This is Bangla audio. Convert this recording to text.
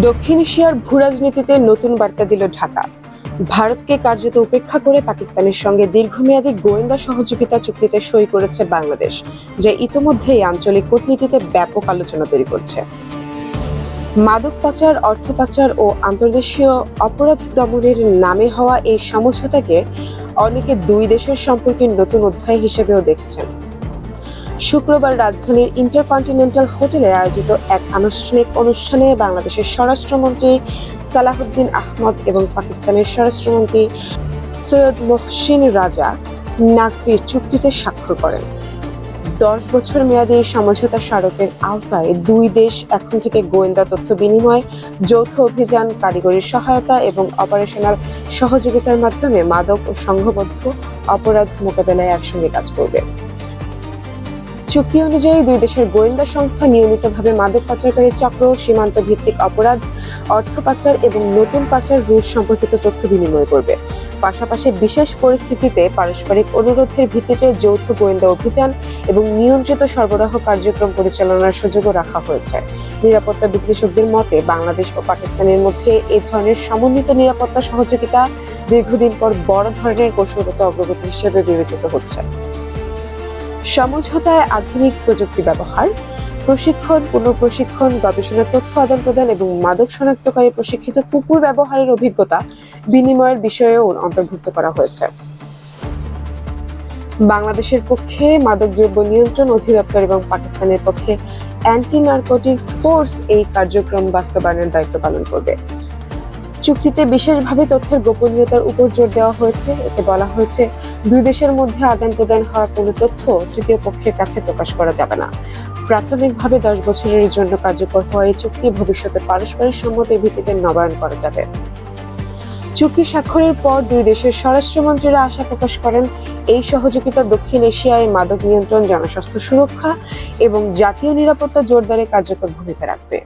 দক্ষিণ এশিয়ার ভূরাজনীতিতে নতুন বার্তা দিল ঢাকা। ভারতকে কার্যত উপেক্ষা করে পাকিস্তানের সঙ্গে দীর্ঘমেয়াদী গোয়েন্দা সহযোগিতা চুক্তিতে সই করেছে বাংলাদেশ, যা ইতোমধ্যেই আঞ্চলিক কূটনীতিতে ব্যাপক আলোচনা তৈরি করছে। মাদক পাচার, অর্থ পাচার ও আন্তর্দেশীয় অপরাধ দমনের নামে হওয়া এই সমঝোতাকে অনেকে দুই দেশের সম্পর্কের নতুন অধ্যায় হিসেবেও দেখেছেন। শুক্রবার রাজধানীর ইন্টারকন্টিনেন্টাল হোটেলে আয়োজিত এক আনুষ্ঠানিক অনুষ্ঠানে বাংলাদেশের স্বরাষ্ট্রমন্ত্রী সালাহউদ্দিন আহমদ এবং পাকিস্তানের স্বরাষ্ট্রমন্ত্রী সৈয়দ মোহসিন রাজা নাকভি চুক্তিতে স্বাক্ষর করেন। 10 বছর মেয়াদী এই সমঝোতা স্মারকের আওতায় দুই দেশ এখন থেকে গোয়েন্দা তথ্য বিনিময়, যৌথ অভিযান, কারিগরি সহায়তা এবং অপারেশনাল সহযোগিতার মাধ্যমে মাদক ও সংঘবদ্ধ অপরাধ মোকাবেলায় একসঙ্গে কাজ করবে। চুক্তি অনুযায়ী দুই দেশের গোয়েন্দা সংস্থা নিয়মিতভাবে মাদক পাচারকারী চক্র, সীমান্ত ভিত্তিক অপরাধ, অর্থ পাচার এবং নতুন পাচার রুট সম্পর্কিত তথ্য বিনিময় করবে। পাশাপাশি বিশেষ পরিস্থিতিতে পারস্পরিক অনুরোধের ভিত্তিতে যৌথ গোয়েন্দা অভিযান এবং নিয়ন্ত্রিত সরবরাহ কার্যক্রম পরিচালনার সুযোগও রাখা হয়েছে। নিরাপত্তা বিশ্লেষকদের মতে বাংলাদেশ ও পাকিস্তানের মধ্যে এ ধরনের সমন্বিত নিরাপত্তা সহযোগিতা দীর্ঘদিন পর বড় ধরনের কৌশলগত অগ্রগতি হিসেবে বিবেচিত হচ্ছে। সমঝোতায় আধুনিক প্রযুক্তি ব্যবহার, প্রশিক্ষণ, পুনঃপ্রশিক্ষণ, গবেষণা তথ্য আদান প্রদান এবং মাদক শনাক্তকারী প্রশিক্ষিত কুকুর ব্যবহারের অভিজ্ঞতা বিনিময়ের বিষয়েও অন্তর্ভুক্ত করা হয়েছে। বাংলাদেশের পক্ষে মাদকদ্রব্য নিয়ন্ত্রণ অধিদপ্তর এবং পাকিস্তানের পক্ষে অ্যান্টি নারকোটিক্স ফোর্স এই কার্যক্রম বাস্তবায়নের দায়িত্ব পালন করবে। চুক্তিতে বিশেষভাবে তথ্যের গোপনীয়তার উপর জোর দেওয়া হয়েছে। এতে বলা হয়েছে, দুই দেশের মধ্যে আদান প্রদান হওয়া কোনো তথ্য তৃতীয় পক্ষের কাছে প্রকাশ করা যাবে না। প্রাথমিকভাবে 10 বছরের জন্য কার্যকর হওয়া এই চুক্তি ভবিষ্যতে পারস্পরিক সম্মতির ভিত্তিতে নবায়ন করা যাবে। চুক্তি স্বাক্ষরের পর দুই দেশের স্বরাষ্ট্রমন্ত্রীরা আশা প্রকাশ করেন, এই সহযোগিতা দক্ষিণ এশিয়ায় মাদক নিয়ন্ত্রণ, জনস্বাস্থ্য সুরক্ষা এবং জাতীয় নিরাপত্তা জোরদারে কার্যকর ভূমিকা রাখবে।